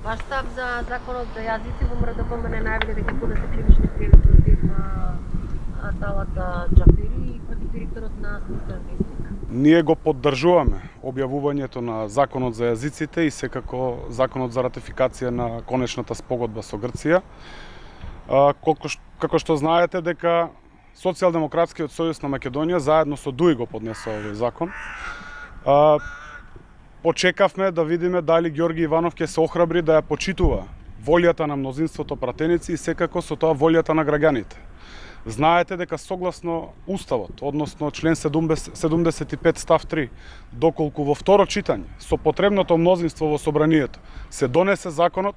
Ваш став за законот за јазици во МРДПМ не најавиле дека поднесе кривични пријави против Талата Џафери и против директорот на Службен вестник. Ние го поддржуваме објавувањето на законот за јазиците и секако законот за ратификација на конечната спогодба со Грција. Како што знаете дека Социјалдемократскиот сојуз на Македонија заедно со ДУИ го поднесува овој закон. Почекавме да видиме дали Ѓорги Иванов ќе се охрабри да ја почитува волјата на мнозинството пратеници и секако со тоа волјата на граѓаните. Знаете дека согласно Уставот, односно член 75 став 3, доколку во второ читање со потребното мнозинство во собранието се донесе законот,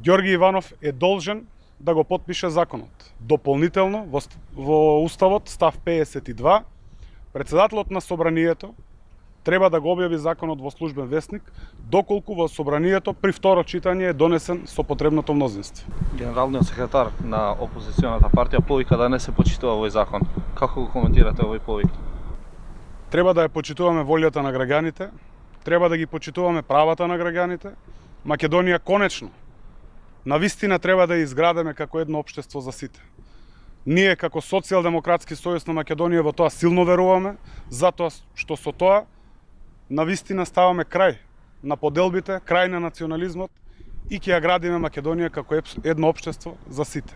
Ѓорги Иванов е должен да го потпише законот. Дополнително во Уставот став 52, председателот на собранието треба да го објави законот во Службен вестник, доколку во собранието при второ читање е донесен со потребното мнозинство. Генералниот секретар на опозиционата партија повика да не се почитува овој закон. Како го коментирате овој повик? Треба да ја почитуваме волјата на граѓаните, треба да ги почитуваме правата на граѓаните. Македонија конечно, навистина треба да ја изградиме како едно општество за сите. Ние како Социјалдемократски сојуз на Македонија во тоа силно веруваме, затоа што со тоа навистина ставаме крај на поделбите, крај на национализмот и ќе ја градиме Македонија како едно општество за сите.